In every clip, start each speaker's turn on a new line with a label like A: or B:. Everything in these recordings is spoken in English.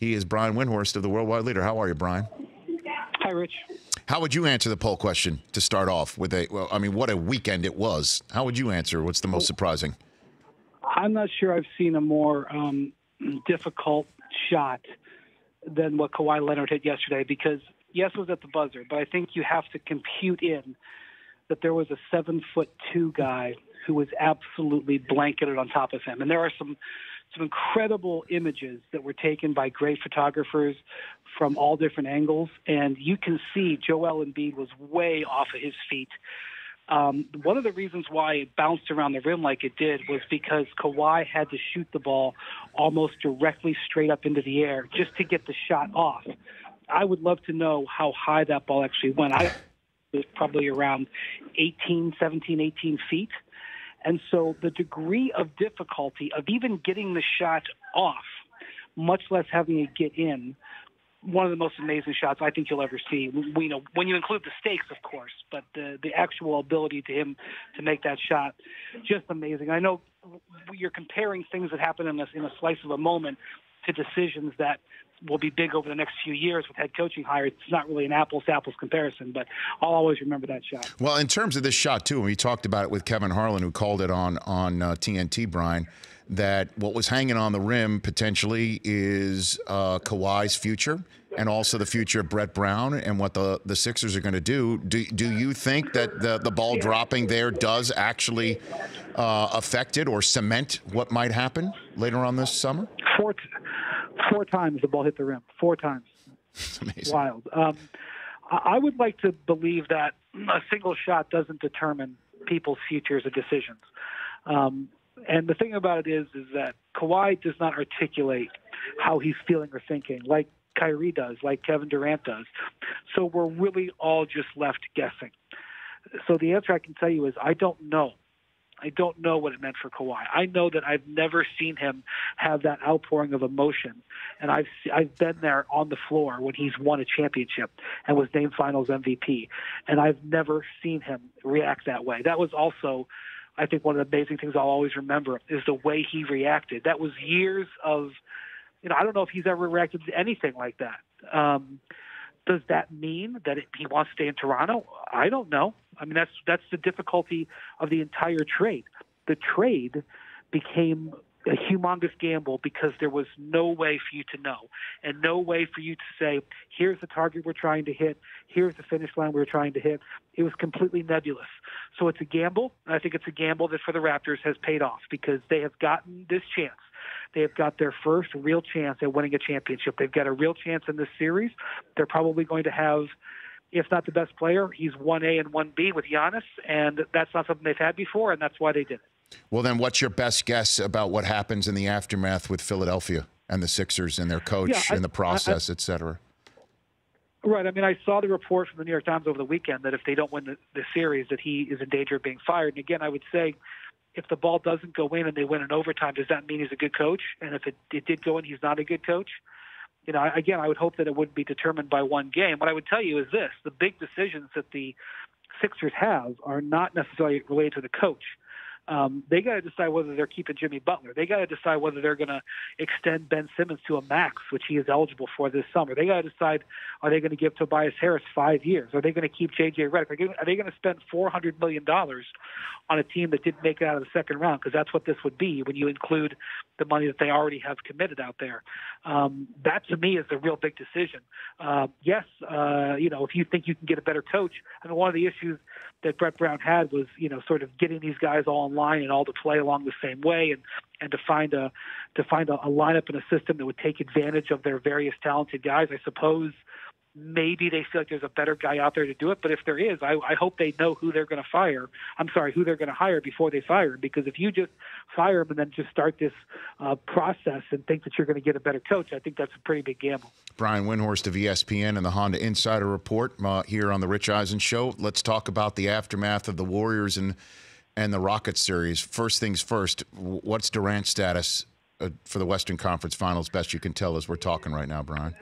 A: He is Brian Windhorst of the Worldwide Leader. How are you, Brian?
B: Hi, Rich.
A: How would you answer the poll question to start off with what a weekend it was. How would you answer? What's the most surprising?
B: I'm not sure I've seen a more difficult shot than what Kawhi Leonard hit yesterday because, yes, it was at the buzzer, but I think you have to compute in that there was a 7'2" guy who was absolutely blanketed on top of him. And there are some incredible images that were taken by great photographers from all different angles, and you can see Joel Embiid was way off of his feet. One of the reasons why it bounced around the rim like it did was because Kawhi had to shoot the ball almost directly straight up into the air just to get the shot off. I would love to know how high that ball actually went. It was probably around 17, 18 feet. And so the degree of difficulty of even getting the shot off, much less having it get in, one of the most amazing shots I think you'll ever see. When you include the stakes, of course, but the actual ability to him to make that shot, just amazing. I know you're comparing things that happen in a slice of a moment to decisions that will be big over the next few years with head coaching hires. It's not really an apples-to-apples comparison, but I'll always remember that shot.
A: Well, in terms of this shot, too, and we talked about it with Kevin Harlan, who called it on TNT, Brian, that what was hanging on the rim potentially is Kawhi's future and also the future of Brett Brown and what the Sixers are going to do. Do you think that the ball dropping there does actually affect it or cement what might happen later on this summer?
B: Four times the ball hit the rim. 4 times.
A: It's amazing.
B: Wild. I would like to believe that a single shot doesn't determine people's futures or decisions. And the thing about it is that Kawhi does not articulate how he's feeling or thinking like Kyrie does, like Kevin Durant does. So we're really all just left guessing. So the answer I can tell you is I don't know. I don't know what it meant for Kawhi. I know that I've never seen him have that outpouring of emotion, and I've been there on the floor when he's won a championship and was named Finals MVP, and I've never seen him react that way. That was also, I think, one of the amazing things I'll always remember is the way he reacted. That was years of, I don't know if he's ever reacted to anything like that. Does that mean that he wants to stay in Toronto? I don't know. I mean, that's the difficulty of the entire trade. The trade became a humongous gamble because there was no way for you to know and no way for you to say, here's the target we're trying to hit, here's the finish line we're trying to hit. It was completely nebulous. So it's a gamble, and I think it's a gamble that for the Raptors has paid off because they have gotten this chance. They have got their first real chance at winning a championship. They've got a real chance in this series. They're probably going to have, if not the best player, he's 1A and 1B with Giannis, and that's not something they've had before, and that's why they did it.
A: Well, then what's your best guess about what happens in the aftermath with Philadelphia and the Sixers and their coach and the process, et cetera?
B: Right. I mean, I saw the report from the New York Times over the weekend that if they don't win the series, that he is in danger of being fired. And again, I would say, if the ball doesn't go in and they win in overtime, does that mean he's a good coach? And if it did go in, he's not a good coach? Again, I would hope that it wouldn't be determined by one game. What I would tell you is this. The big decisions that the Sixers have are not necessarily related to the coach. They got to decide whether they're keeping Jimmy Butler. They got to decide whether they're going to extend Ben Simmons to a max, which he is eligible for this summer. They got to decide, are they going to give Tobias Harris 5 years? Are they going to keep J.J. Redick? Are they going to spend $400 million on a team that didn't make it out of the second round? Because that's what this would be when you include the money that they already have committed out there. That, to me, is the real big decision. Yes, if you think you can get a better coach, I mean, one of the issues that Brett Brown had was, sort of getting these guys all in line and all to play along the same way and to find a lineup and a system that would take advantage of their various talented guys. I suppose maybe they feel like there's a better guy out there to do it, but if there is, I hope they know who they're going to who they're going to hire before they fire him, because if you just fire him and then just start this process and think that you're going to get a better coach, I think that's a pretty big gamble.
A: Brian Windhorst of ESPN and the Honda Insider Report here on the Rich Eisen Show. Let's talk about the aftermath of the Warriors and the Rockets series. First things first, what's Durant's status for the Western Conference Finals, best you can tell as we're talking right now, Brian?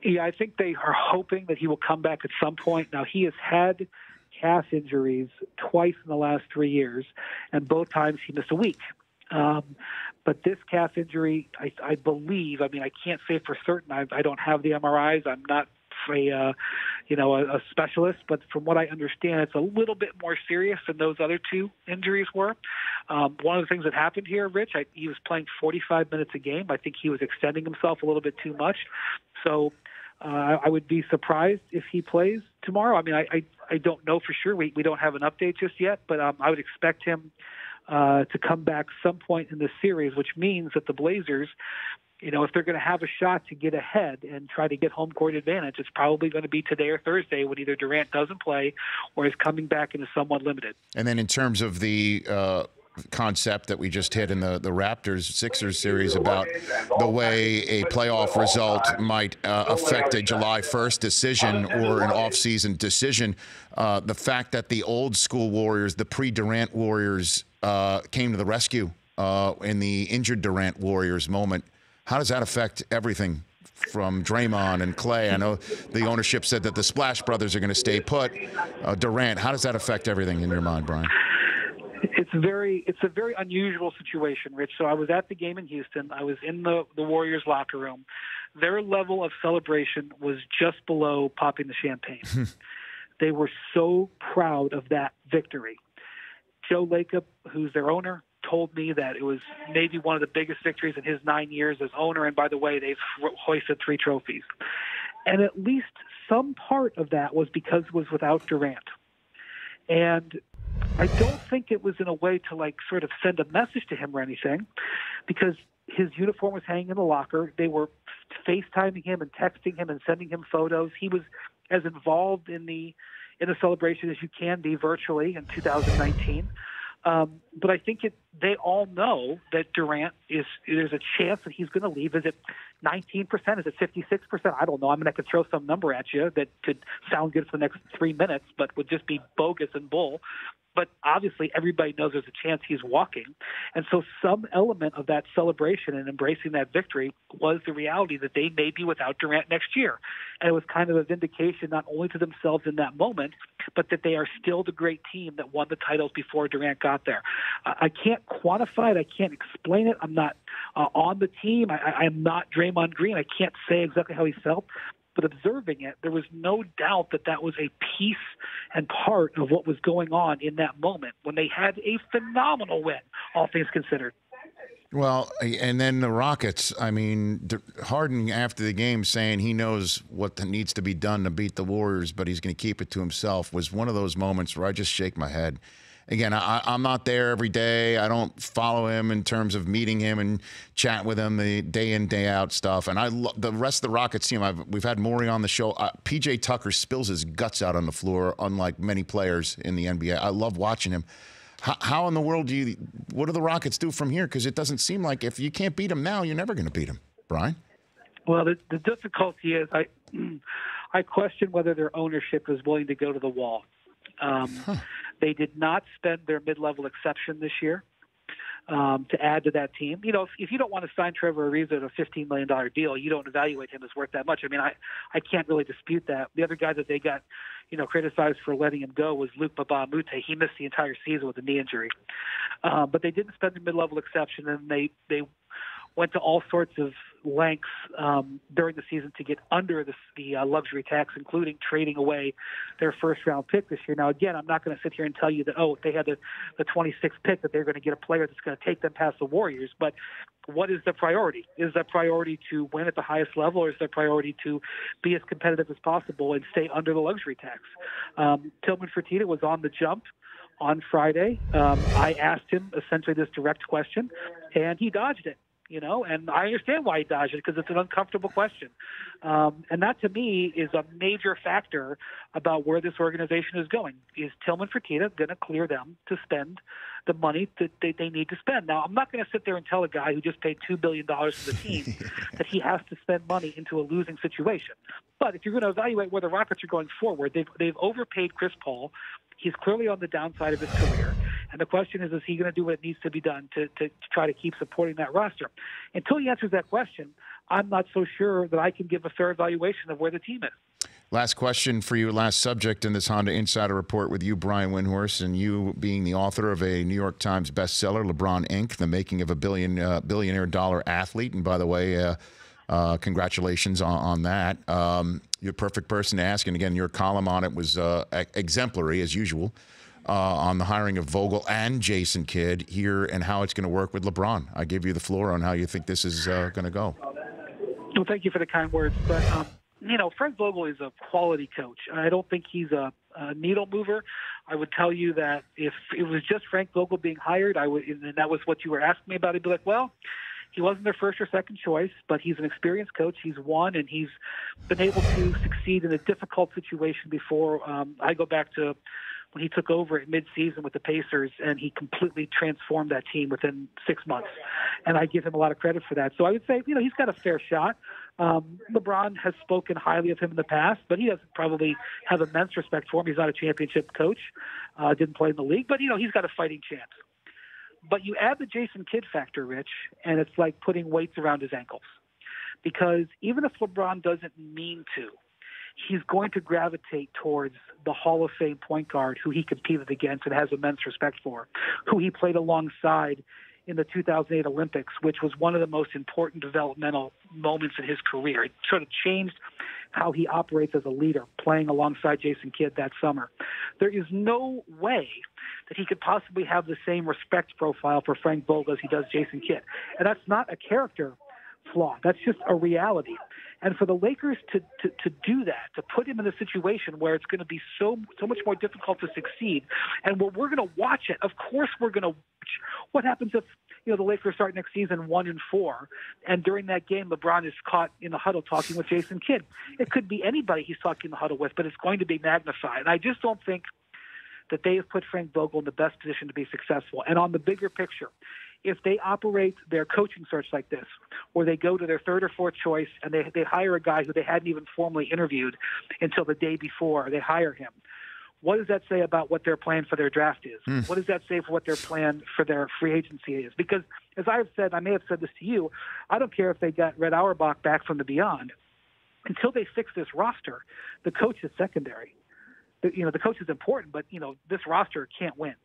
B: Yeah, I think they are hoping that he will come back at some point. Now, he has had calf injuries twice in the last 3 years, and both times he missed a week. But this calf injury, I believe, I mean, I can't say for certain. I don't have the MRIs. I'm not a specialist, but from what I understand, it's a little bit more serious than those other two injuries were. One of the things that happened here, Rich, he was playing 45 minutes a game. I think he was extending himself a little bit too much. So I would be surprised if he plays tomorrow. I mean, I don't know for sure. We don't have an update just yet, but I would expect him to come back some point in the series, which means that the Blazers, if they're going to have a shot to get ahead and try to get home court advantage, it's probably going to be today or Thursday when either Durant doesn't play or is coming back and is somewhat limited.
A: And then in terms of the concept that we just hit in the Raptors-Sixers series about the way a playoff result might affect a July 1st decision or an off-season decision, the fact that the old school Warriors, the pre-Durant Warriors, came to the rescue in the injured Durant Warriors moment, how does that affect everything from Draymond and Clay? I know the ownership said that the Splash Brothers are going to stay put. Durant, how does that affect everything in your mind, Brian?
B: It's a very unusual situation, Rich. So I was at the game in Houston. I was in the Warriors locker room. Their level of celebration was just below popping the champagne. They were so proud of that victory. Joe Lacob, who's their owner, told me that it was maybe one of the biggest victories in his 9 years as owner. And by the way, they've hoisted 3 trophies. And at least some part of that was because it was without Durant. And I don't think it was in a way to sort of send a message to him or anything, because his uniform was hanging in the locker. They were FaceTiming him and texting him and sending him photos. He was as involved in the celebration as you can be virtually in 2019. But I think they all know that Durant there's a chance that he's going to leave. Is it 19%? Is it 56%? I don't know. I mean, I could throw some number at you that could sound good for the next 3 minutes, but would just be bogus and bull. But obviously everybody knows there's a chance he's walking. And so some element of that celebration and embracing that victory was the reality that they may be without Durant next year. And it was kind of a vindication not only to themselves in that moment, but that they are still the great team that won the titles before Durant got there. I can't quantify it. I can't explain it. I'm not on the team. I'm not Draymond Green. I can't say exactly how he felt. But observing it, there was no doubt that was a piece and part of what was going on in that moment when they had a phenomenal win, all things considered.
A: Well, and then the Rockets, I mean, Harden after the game saying he knows what needs to be done to beat the Warriors, but he's going to keep it to himself, was one of those moments where I just shake my head. Again, I'm not there every day. I don't follow him in terms of meeting him and chat with him, the day in, day out stuff. And I love the rest of the Rockets team. We've had Morey on the show. PJ Tucker spills his guts out on the floor, unlike many players in the NBA. I love watching him. How in the world what do the Rockets do from here? Because it doesn't seem like if you can't beat them now, you're never going to beat them. Brian?
B: Well, the difficulty is I question whether their ownership is willing to go to the wall. They did not spend their mid-level exception this year to add to that team. If you don't want to sign Trevor Ariza at a $15 million deal, you don't evaluate him as worth that much. I mean, I can't really dispute that. The other guy that they got, criticized for letting him go was Luke Mbah-a-Moute. He missed the entire season with a knee injury. But they didn't spend the mid-level exception, and they went to all sorts of lengths during the season to get under the luxury tax, including trading away their first-round pick this year. Now, again, I'm not going to sit here and tell you that, if they had the 26th pick, that they're going to get a player that's going to take them past the Warriors. But what is the priority? Is the priority to win at the highest level, or is the priority to be as competitive as possible and stay under the luxury tax? Tillman Fertitta was on the jump on Friday. I asked him essentially this direct question, and he dodged it. And I understand why he dodged it, because it's an uncomfortable question. And that, to me, is a major factor about where this organization is going. Is Tillman Fertitta going to clear them to spend the money that they need to spend? Now, I'm not going to sit there and tell a guy who just paid $2 billion for the team that he has to spend money into a losing situation. But if you're going to evaluate where the Rockets are going forward, they've overpaid Chris Paul. He's clearly on the downside of his career. And the question is he going to do what needs to be done to try to keep supporting that roster? Until he answers that question, I'm not so sure that I can give a fair evaluation of where the team is.
A: Last question for you, last subject in this Honda Insider Report with you, Brian Windhorst, and you being the author of a New York Times bestseller, LeBron Inc., The Making of a Billionaire Dollar Athlete. And by the way, congratulations on that. You're a perfect person to ask. And again, your column on it was exemplary, as usual, on the hiring of Vogel and Jason Kidd here and how it's going to work with LeBron. I give you the floor on how you think this is going to go.
B: Well, thank you for the kind words. But, Frank Vogel is a quality coach. I don't think he's a needle mover. I would tell you that if it was just Frank Vogel being hired, and that was what you were asking me about, I'd be like, well, he wasn't their first or second choice, but he's an experienced coach. He's won, and he's been able to succeed in a difficult situation before. I go back to when he took over at midseason with the Pacers, and he completely transformed that team within 6 months. And I give him a lot of credit for that. So I would say, he's got a fair shot. LeBron has spoken highly of him in the past, but he doesn't probably have immense respect for him. He's not a championship coach, didn't play in the league, but, he's got a fighting chance. But you add the Jason Kidd factor, Rich, and it's like putting weights around his ankles. Because even if LeBron doesn't mean to, he's going to gravitate towards the Hall of Fame point guard who he competed against and has immense respect for, who he played alongside in the 2008 Olympics, which was one of the most important developmental moments in his career. It sort of changed how he operates as a leader, playing alongside Jason Kidd that summer. There is no way that he could possibly have the same respect profile for Frank Vogel as he does Jason Kidd. And that's not a character flaw. That's just a reality. And for the Lakers to do that, to put him in a situation where it's going to be so much more difficult to succeed, and we're going to watch it. Of course, we're going to watch what happens if the Lakers start next season 1-4, and during that game, LeBron is caught in the huddle talking with Jason Kidd. It could be anybody he's talking in the huddle with, but it's going to be magnified. And I just don't think that they have put Frank Vogel in the best position to be successful. And on the bigger picture, if they operate their coaching search like this, where they go to their third or fourth choice and they hire a guy who they hadn't even formally interviewed until the day before they hire him, what does that say about what their plan for their draft is? What does that say for what their plan for their free agency is? Because as I have said, I may have said this to you, I don't care if they got Red Auerbach back from the Beyond. Until they fix this roster, the coach is secondary. The coach is important, but, this roster can't win.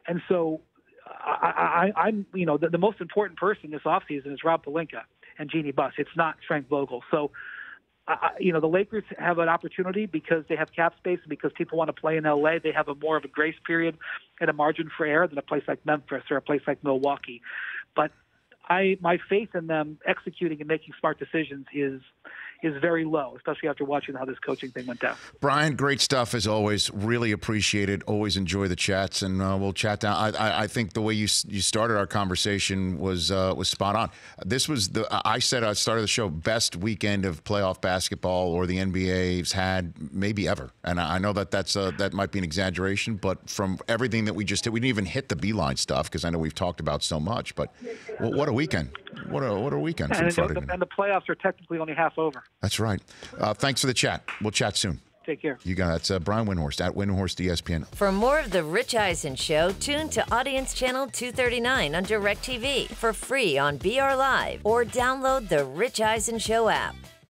B: And so I'm the most important person this offseason is Rob Pelinka and Jeannie Buss. It's not Frank Vogel. So, the Lakers have an opportunity because they have cap space and because people want to play in L.A. They have more of a grace period and a margin for error than a place like Memphis or a place like Milwaukee. But my faith in them executing and making smart decisions is very low, especially after watching how this coaching thing went down.
A: Brian, great stuff as always. Really appreciate it. Always enjoy the chats, and we'll chat down. I think the way you started our conversation was spot on. This was I said I started the show, best weekend of playoff basketball or the NBA's had maybe ever. And I know that might be an exaggeration, but from everything that we just did, we didn't even hit the Beeline stuff because I know we've talked about so much. But what a weekend! What a weekend!
B: And the playoffs are technically only half over.
A: That's right. Thanks for the chat. We'll chat soon.
B: Take care.
A: You got it. That's Brian Windhorst at Windhorst ESPN.
C: For more of The Rich Eisen Show, tune to Audience Channel 239 on DirecTV for free on BR Live or download the Rich Eisen Show app.